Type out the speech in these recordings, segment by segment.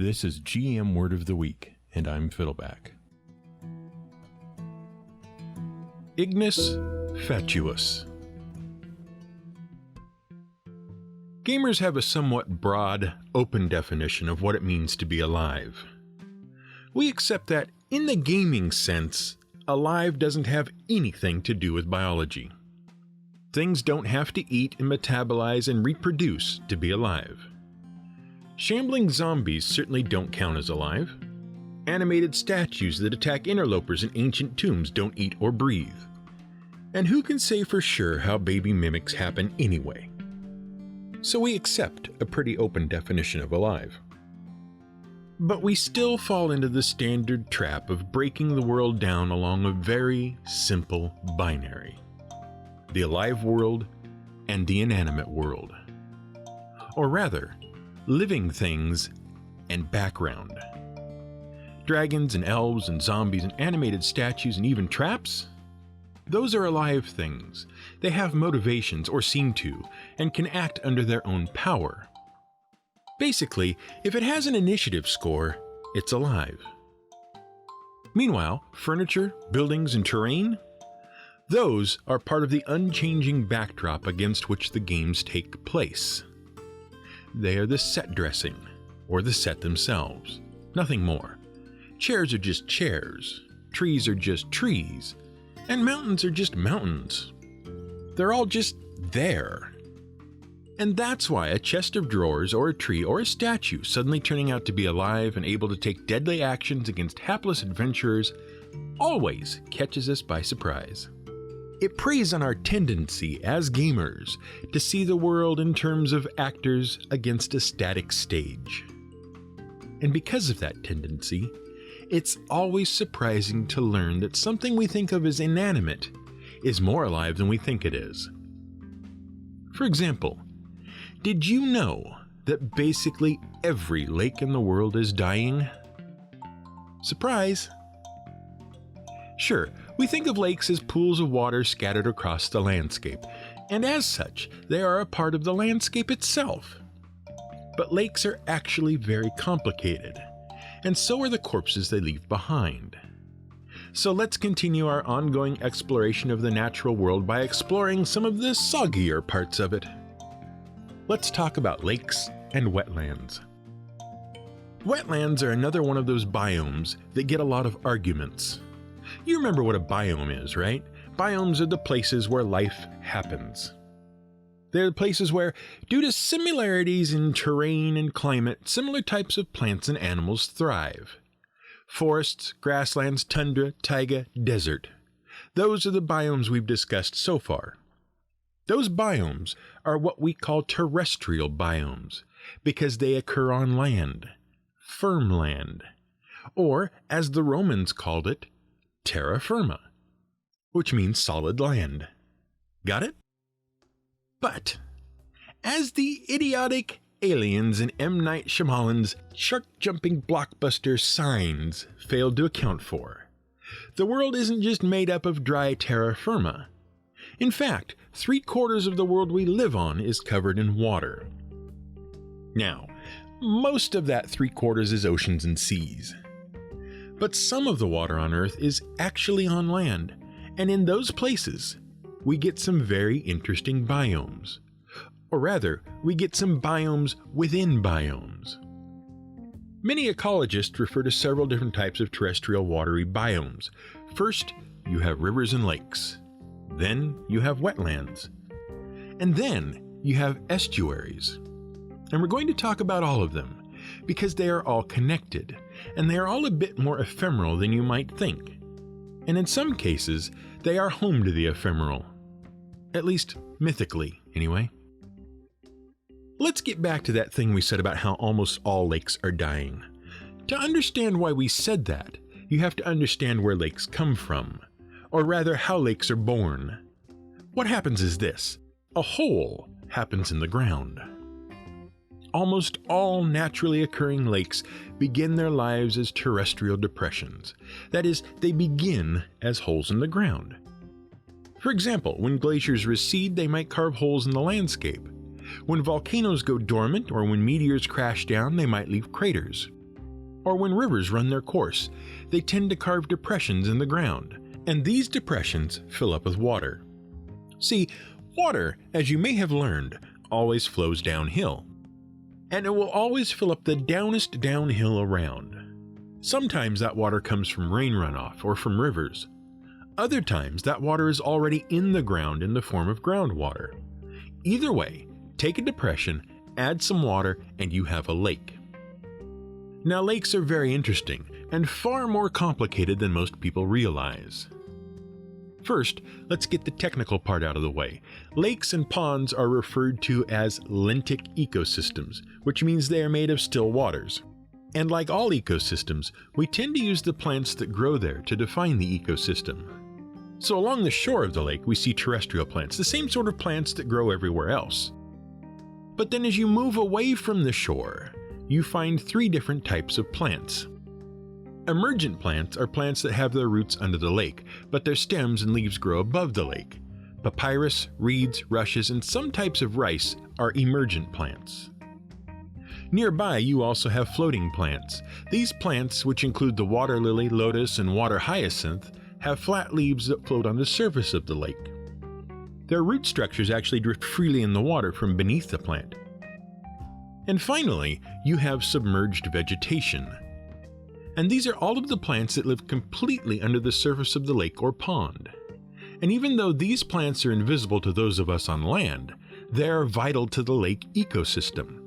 This is GM Word of the Week, and I'm Fiddleback. Ignus, Fatuus. Gamers have a somewhat broad, open definition of what it means to be alive. We accept that, in the gaming sense, alive doesn't have anything to do with biology. Things don't have to eat and metabolize and reproduce to be alive. Shambling zombies certainly don't count as alive. Animated statues that attack interlopers in ancient tombs don't eat or breathe. And who can say for sure how baby mimics happen anyway? So we accept a pretty open definition of alive. But we still fall into the standard trap of breaking the world down along a very simple binary: the alive world and the inanimate world. Or rather, living things and background. Dragons and elves and zombies and animated statues and even traps? Those are alive things. They have motivations, or seem to, and can act under their own power. Basically, if it has an initiative score, it's alive. Meanwhile, furniture, buildings, and terrain? Those are part of the unchanging backdrop against which the games take place. They are the set dressing, or the set themselves. Nothing more. Chairs are just chairs, trees are just trees, and mountains are just mountains. They're all just there. And that's why a chest of drawers, or a tree, or a statue suddenly turning out to be alive and able to take deadly actions against hapless adventurers always catches us by surprise. It preys on our tendency as gamers to see the world in terms of actors against a static stage. And because of that tendency, it's always surprising to learn that something we think of as inanimate is more alive than we think it is. For example, did you know that basically every lake in the world is dying? Surprise! Sure, we think of lakes as pools of water scattered across the landscape, and as such, they are a part of the landscape itself. But lakes are actually very complicated, and so are the corpses they leave behind. So let's continue our ongoing exploration of the natural world by exploring some of the soggier parts of it. Let's talk about lakes and wetlands. Wetlands are another one of those biomes that get a lot of arguments. You remember what a biome is, right? Biomes are the places where life happens. They're the places where, due to similarities in terrain and climate, similar types of plants and animals thrive. Forests, grasslands, tundra, taiga, desert. Those are the biomes we've discussed so far. Those biomes are what we call terrestrial biomes, because they occur on land, firm land, or, as the Romans called it, terra firma, which means solid land. Got it? But, as the idiotic aliens in M. Night Shyamalan's shark-jumping blockbuster Signs failed to account for, the world isn't just made up of dry terra firma. In fact, 3/4 of the world we live on is covered in water. Now, most of that 3/4 is oceans and seas. But some of the water on Earth is actually on land, and in those places, we get some very interesting biomes. Or rather, we get some biomes within biomes. Many ecologists refer to several different types of terrestrial watery biomes. First, you have rivers and lakes. Then you have wetlands. And then you have estuaries. And we're going to talk about all of them, because they are all connected, and they are all a bit more ephemeral than you might think. And in some cases, they are home to the ephemeral. At least, mythically, anyway. Let's get back to that thing we said about how almost all lakes are dying. To understand why we said that, you have to understand where lakes come from, or rather how lakes are born. What happens is this: a hole happens in the ground. Almost all naturally occurring lakes begin their lives as terrestrial depressions. That is, they begin as holes in the ground. For example, when glaciers recede, they might carve holes in the landscape. When volcanoes go dormant or when meteors crash down, they might leave craters. or when rivers run their course, they tend to carve depressions in the ground, and these depressions fill up with water. See, water, as you may have learned, always flows downhill, and it will always fill up the downest downhill around. Sometimes that water comes from rain runoff or from rivers. Other times that water is already in the ground in the form of groundwater. Either way, take a depression, add some water, and you have a lake. Now, lakes are very interesting and far more complicated than most people realize. First, let's get the technical part out of the way. Lakes and ponds are referred to as lentic ecosystems, which means they are made of still waters. And like all ecosystems, we tend to use the plants that grow there to define the ecosystem. So along the shore of the lake, we see terrestrial plants, the same sort of plants that grow everywhere else. But then as you move away from the shore, you find three different types of plants. Emergent plants are plants that have their roots under the lake, but their stems and leaves grow above the lake. Papyrus, reeds, rushes, and some types of rice are emergent plants. Nearby, you also have floating plants. These plants, which include the water lily, lotus, and water hyacinth, have flat leaves that float on the surface of the lake. Their root structures actually drift freely in the water from beneath the plant. And finally, you have submerged vegetation. And these are all of the plants that live completely under the surface of the lake or pond. And even though these plants are invisible to those of us on land, they are vital to the lake ecosystem.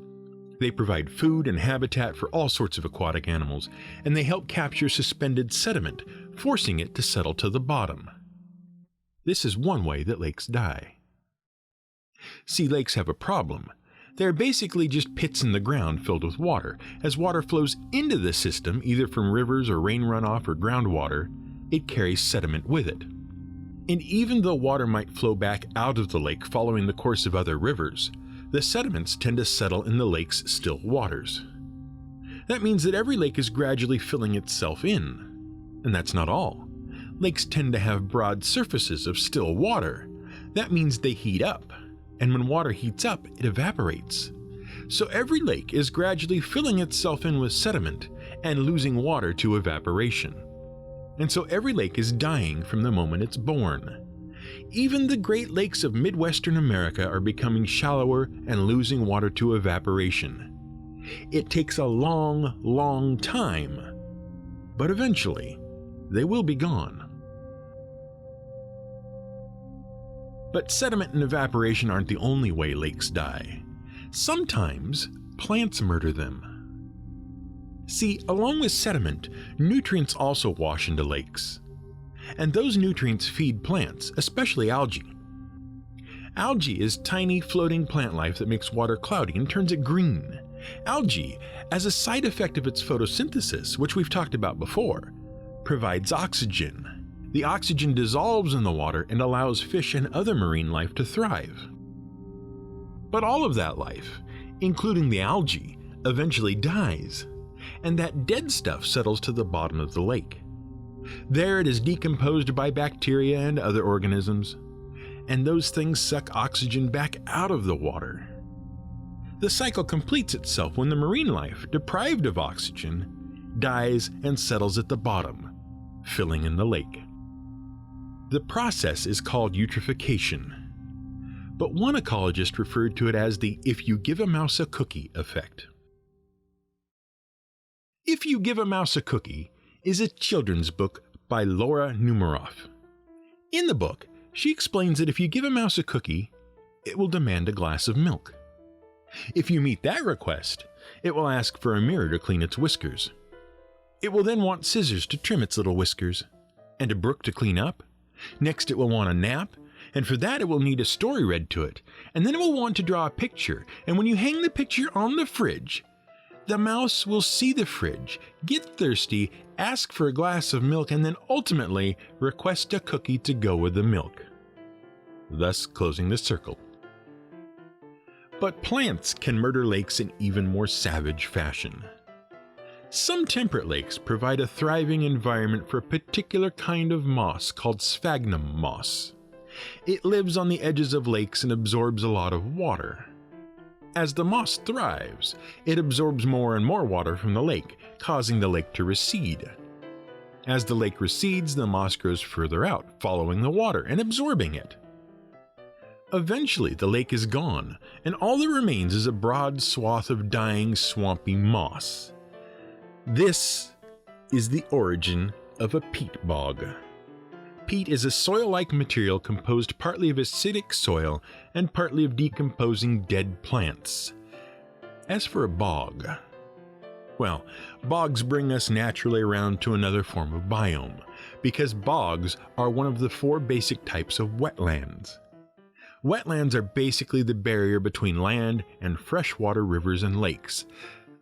They provide food and habitat for all sorts of aquatic animals, and they help capture suspended sediment, forcing it to settle to the bottom. This is one way that lakes die. See, lakes have a problem. They're basically just pits in the ground filled with water. As water flows into the system, either from rivers or rain runoff or groundwater, it carries sediment with it. And even though water might flow back out of the lake following the course of other rivers, the sediments tend to settle in the lake's still waters. That means that every lake is gradually filling itself in. And that's not all. Lakes tend to have broad surfaces of still water. That means they heat up. And when water heats up, it evaporates. So every lake is gradually filling itself in with sediment and losing water to evaporation. And so every lake is dying from the moment it's born. Even the Great Lakes of Midwestern America are becoming shallower and losing water to evaporation. It takes a long, long time, but eventually they will be gone. But sediment and evaporation aren't the only way lakes die. Sometimes plants murder them. See, along with sediment, nutrients also wash into lakes. And those nutrients feed plants, especially algae. Algae is tiny floating plant life that makes water cloudy and turns it green. Algae, as a side effect of its photosynthesis, which we've talked about before, provides oxygen. The oxygen dissolves in the water and allows fish and other marine life to thrive. But all of that life, including the algae, eventually dies, and that dead stuff settles to the bottom of the lake. There it is decomposed by bacteria and other organisms, and those things suck oxygen back out of the water. The cycle completes itself when the marine life, deprived of oxygen, dies and settles at the bottom, filling in the lake. The process is called eutrophication, but one ecologist referred to it as the "if you give a mouse a cookie" effect. If You Give a Mouse a Cookie is a children's book by Laura Numeroff. In the book, she explains that if you give a mouse a cookie, it will demand a glass of milk. If you meet that request, it will ask for a mirror to clean its whiskers. It will then want scissors to trim its little whiskers, and a brook to clean up. Next, it will want a nap, and for that it will need a story read to it, and then it will want to draw a picture, and when you hang the picture on the fridge, the mouse will see the fridge, get thirsty, ask for a glass of milk, and then ultimately request a cookie to go with the milk, thus closing the circle. But plants can murder lakes in even more savage fashion. Some temperate lakes provide a thriving environment for a particular kind of moss called sphagnum moss. It lives on the edges of lakes and absorbs a lot of water. As the moss thrives, it absorbs more and more water from the lake, causing the lake to recede. As the lake recedes, the moss grows further out, following the water and absorbing it. Eventually, the lake is gone, and all that remains is a broad swath of dying, swampy moss. This is the origin of a peat bog. Peat is a soil-like material composed partly of acidic soil and partly of decomposing dead plants. As for a bog, well, bogs bring us naturally around to another form of biome, because bogs are one of the 4 basic types of wetlands. Wetlands are basically the barrier between land and freshwater rivers and lakes,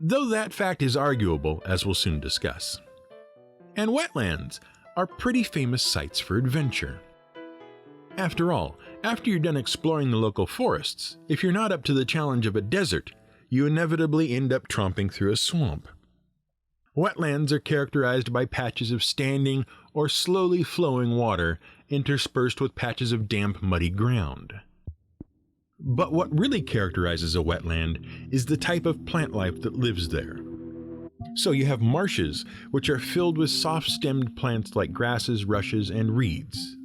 though that fact is arguable, as we'll soon discuss. And wetlands are pretty famous sites for adventure. After all, after you're done exploring the local forests, if you're not up to the challenge of a desert, you inevitably end up tromping through a swamp. Wetlands are characterized by patches of standing or slowly flowing water interspersed with patches of damp, muddy ground. But what really characterizes a wetland is the type of plant life that lives there. So you have marshes, which are filled with soft-stemmed plants like grasses, rushes, and reeds.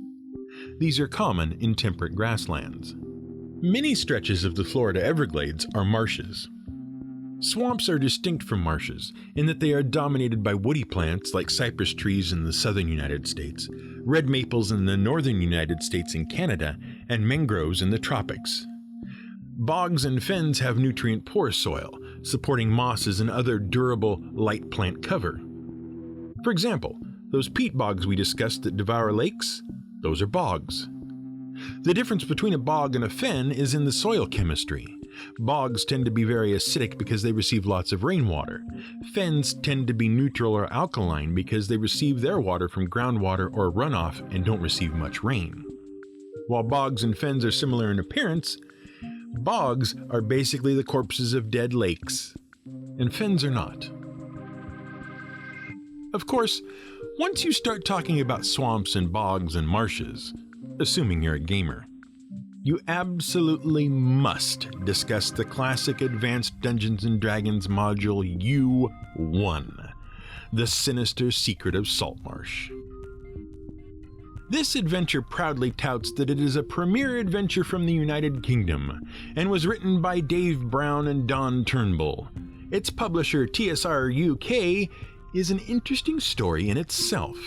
These are common in temperate grasslands. Many stretches of the Florida Everglades are marshes. Swamps are distinct from marshes in that they are dominated by woody plants like cypress trees in the southern United States, red maples in the northern United States and Canada, and mangroves in the tropics. Bogs and fens have nutrient-poor soil, supporting mosses and other durable, light plant cover. For example, those peat bogs we discussed that devour lakes, those are bogs. The difference between a bog and a fen is in the soil chemistry. Bogs tend to be very acidic because they receive lots of rainwater. Fens tend to be neutral or alkaline because they receive their water from groundwater or runoff and don't receive much rain. While bogs and fens are similar in appearance, bogs are basically the corpses of dead lakes, and fens are not. Of course, once you start talking about swamps and bogs and marshes, assuming you're a gamer, you absolutely must discuss the classic Advanced Dungeons & Dragons module U1, The Sinister Secret of Saltmarsh. This adventure proudly touts that it is a premier adventure from the United Kingdom, and was written by Dave Brown and Don Turnbull. Its publisher, TSR UK, is an interesting story in itself.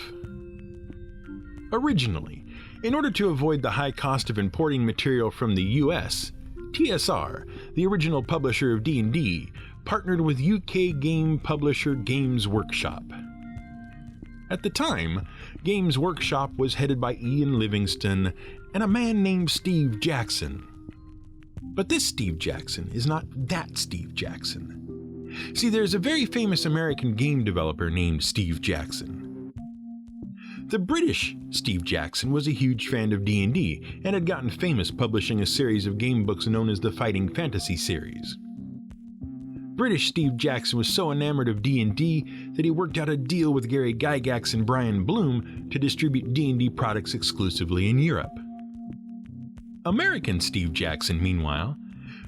Originally, in order to avoid the high cost of importing material from the US, TSR, the original publisher of D&D, partnered with UK game publisher Games Workshop. At the time, Games Workshop was headed by Ian Livingstone and a man named Steve Jackson. But this Steve Jackson is not that Steve Jackson. See, there's a very famous American game developer named Steve Jackson. The British Steve Jackson was a huge fan of D&D and had gotten famous publishing a series of game books known as the Fighting Fantasy series. British Steve Jackson was so enamored of D&D that he worked out a deal with Gary Gygax and Brian Bloom to distribute D&D products exclusively in Europe. American Steve Jackson, meanwhile,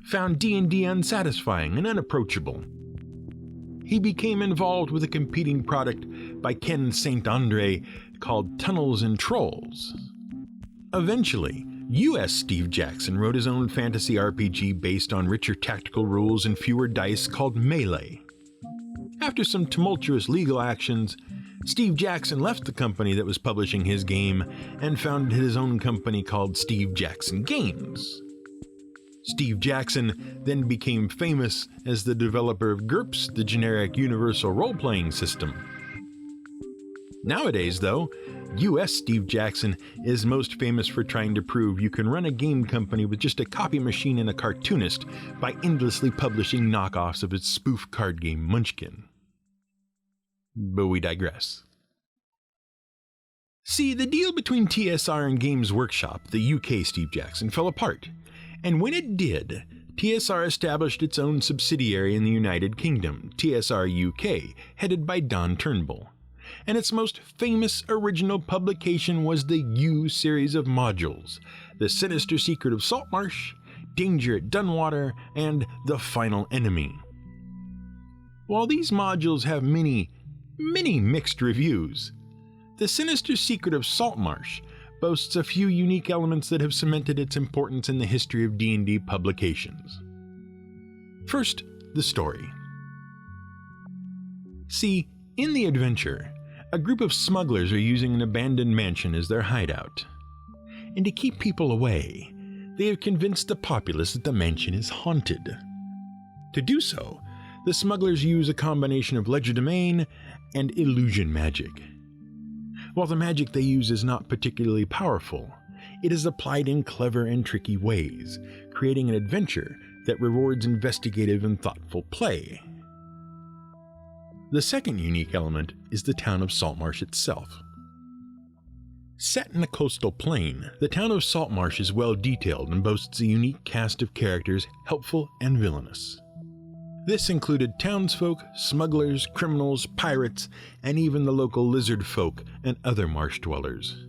found D&D unsatisfying and unapproachable. He became involved with a competing product by Ken St. Andre called Tunnels and Trolls. Eventually, U.S. Steve Jackson wrote his own fantasy RPG based on richer tactical rules and fewer dice called Melee. After some tumultuous legal actions, Steve Jackson left the company that was publishing his game and founded his own company called Steve Jackson Games. Steve Jackson then became famous as the developer of GURPS, the generic universal role-playing system. Nowadays, though, U.S. Steve Jackson is most famous for trying to prove you can run a game company with just a copy machine and a cartoonist by endlessly publishing knockoffs of its spoof card game Munchkin. But we digress. See, the deal between TSR and Games Workshop, the UK Steve Jackson, fell apart, and when it did, TSR established its own subsidiary in the United Kingdom, TSR UK, headed by Don Turnbull. And its most famous original publication was the U series of modules, The Sinister Secret of Saltmarsh, Danger at Dunwater, and The Final Enemy. While these modules have many mixed reviews, The Sinister Secret of Saltmarsh boasts a few unique elements that have cemented its importance in the history of D&D publications. First, the story. See, in the adventure, a group of smugglers are using an abandoned mansion as their hideout. And to keep people away, they have convinced the populace that the mansion is haunted. To do so, the smugglers use a combination of legerdemain and illusion magic. While the magic they use is not particularly powerful, it is applied in clever and tricky ways, creating an adventure that rewards investigative and thoughtful play. The second unique element is the town of Saltmarsh itself. Set in a coastal plain, the town of Saltmarsh is well detailed and boasts a unique cast of characters, helpful and villainous. This included townsfolk, smugglers, criminals, pirates, and even the local lizard folk and other marsh dwellers.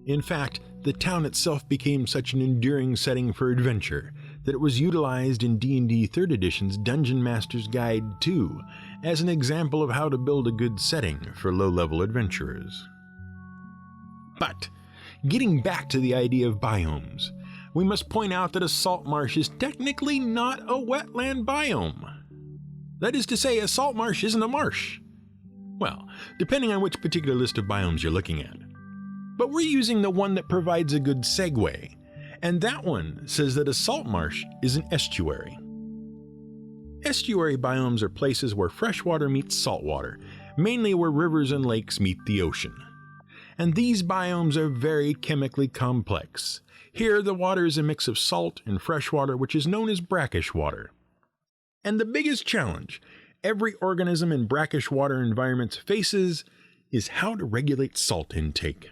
In fact, the town itself became such an enduring setting for adventure that it was utilized in D&D 3rd Edition's Dungeon Master's Guide 2 as an example of how to build a good setting for low-level adventurers. But, getting back to the idea of biomes, we must point out that a salt marsh is technically not a wetland biome. That is to say, a salt marsh isn't a marsh. Well, depending on which particular list of biomes you're looking at. But we're using the one that provides a good segue, and that one says that a salt marsh is an estuary. Estuary biomes are places where freshwater meets saltwater, mainly where rivers and lakes meet the ocean. And these biomes are very chemically complex. Here, the water is a mix of salt and freshwater, which is known as brackish water. And the biggest challenge every organism in brackish water environments faces is how to regulate salt intake.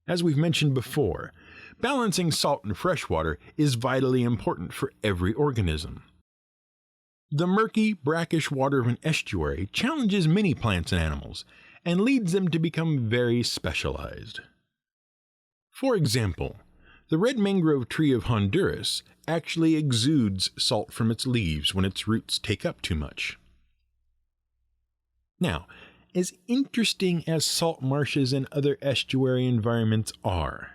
As we've mentioned before, balancing salt and freshwater is vitally important for every organism. The murky, brackish water of an estuary challenges many plants and animals, and leads them to become very specialized. For example, the red mangrove tree of Honduras actually exudes salt from its leaves when its roots take up too much. Now, as interesting as salt marshes and other estuary environments are,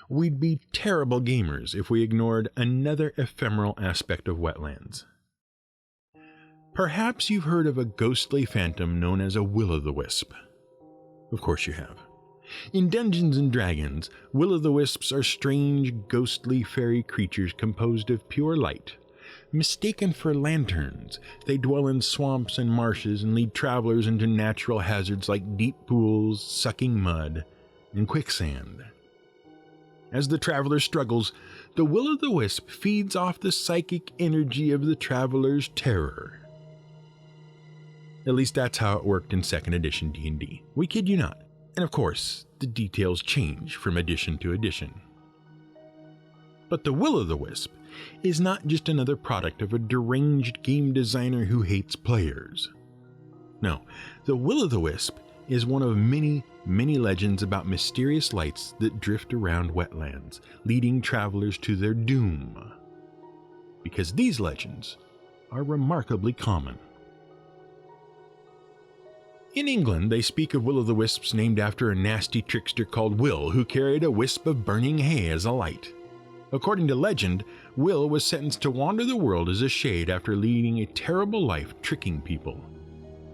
we'd be terrible gamers if we ignored another ephemeral aspect of wetlands. Perhaps you've heard of a ghostly phantom known as a will-o'-the-wisp. Of course you have. In Dungeons & Dragons, will-o'-the-wisps are strange, ghostly fairy creatures composed of pure light. Mistaken for lanterns, they dwell in swamps and marshes and lead travelers into natural hazards like deep pools, sucking mud, and quicksand. As the traveler struggles, the will-o'-the-wisp feeds off the psychic energy of the traveler's terror. At least that's how it worked in 2nd edition D&D. We kid you not. And of course, the details change from edition to edition. But the will-o'-the-wisp is not just another product of a deranged game designer who hates players. No, the will-o'-the-wisp is one of many legends about mysterious lights that drift around wetlands, leading travelers to their doom. Because these legends are remarkably common. In England, they speak of will-o'-the-wisps named after a nasty trickster called Will, who carried a wisp of burning hay as a light. According to legend, Will was sentenced to wander the world as a shade after leading a terrible life tricking people.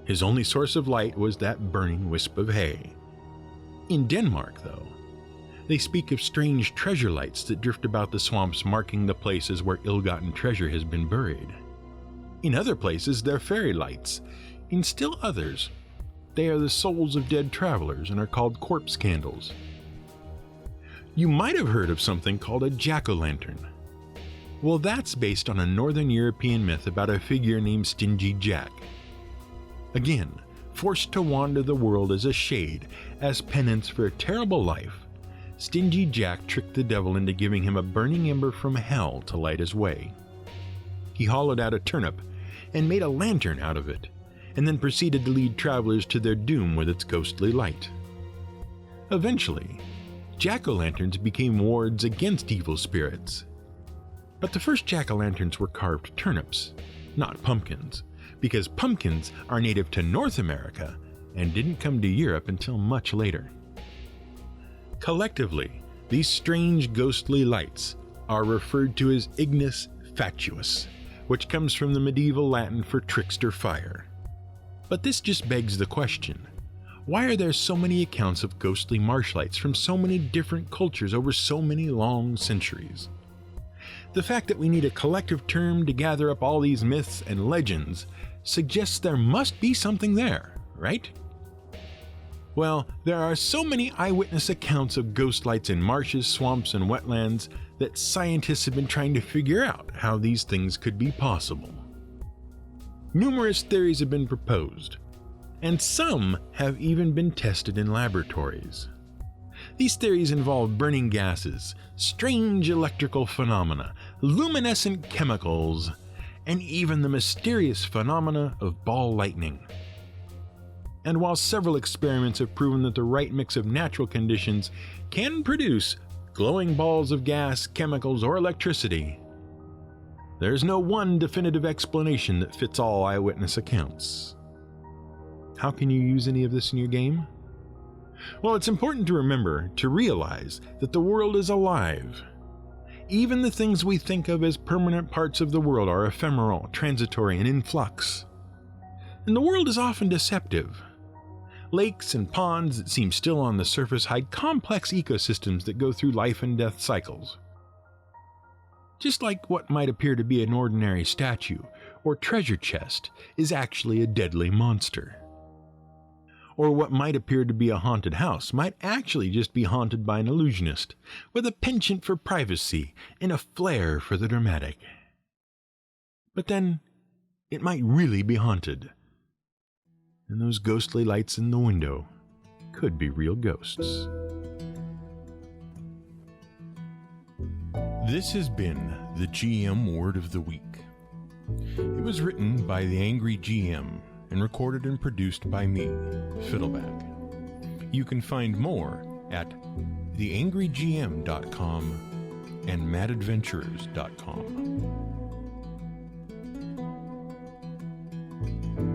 His only source of light was that burning wisp of hay. In Denmark, though, they speak of strange treasure lights that drift about the swamps, marking the places where ill-gotten treasure has been buried. In other places, they're fairy lights. In still others, they are the souls of dead travelers and are called corpse candles. You might have heard of something called a jack-o'-lantern. Well, that's based on a Northern European myth about a figure named Stingy Jack. Again, forced to wander the world as a shade, as penance for a terrible life, Stingy Jack tricked the devil into giving him a burning ember from hell to light his way. He hollowed out a turnip and made a lantern out of it, and then proceeded to lead travelers to their doom with its ghostly light. Eventually, jack-o'-lanterns became wards against evil spirits. But the first jack-o'-lanterns were carved turnips, not pumpkins, because pumpkins are native to North America and didn't come to Europe until much later. Collectively, these strange ghostly lights are referred to as Ignus Fatuus, which comes from the medieval Latin for trickster fire. But this just begs the question, why are there so many accounts of ghostly marshlights from so many different cultures over so many long centuries? The fact that we need a collective term to gather up all these myths and legends suggests there must be something there, right? Well, there are so many eyewitness accounts of ghost lights in marshes, swamps, and wetlands that scientists have been trying to figure out how these things could be possible. Numerous theories have been proposed, and some have even been tested in laboratories. These theories involve burning gases, strange electrical phenomena, luminescent chemicals, and even the mysterious phenomena of ball lightning. And while several experiments have proven that the right mix of natural conditions can produce glowing balls of gas, chemicals, or electricity, there's no one definitive explanation that fits all eyewitness accounts. How can you use any of this in your game? Well, it's important to remember to realize that the world is alive. Even the things we think of as permanent parts of the world are ephemeral, transitory, and in flux. And the world is often deceptive. Lakes and ponds that seem still on the surface hide complex ecosystems that go through life and death cycles. Just like what might appear to be an ordinary statue or treasure chest is actually a deadly monster. Or what might appear to be a haunted house might actually just be haunted by an illusionist with a penchant for privacy and a flair for the dramatic. But then, it might really be haunted. And those ghostly lights in the window could be real ghosts. This has been the GM Word of the Week. It was written by the Angry GM and recorded and produced by me, Fiddleback. You can find more at theangrygm.com and madadventurers.com.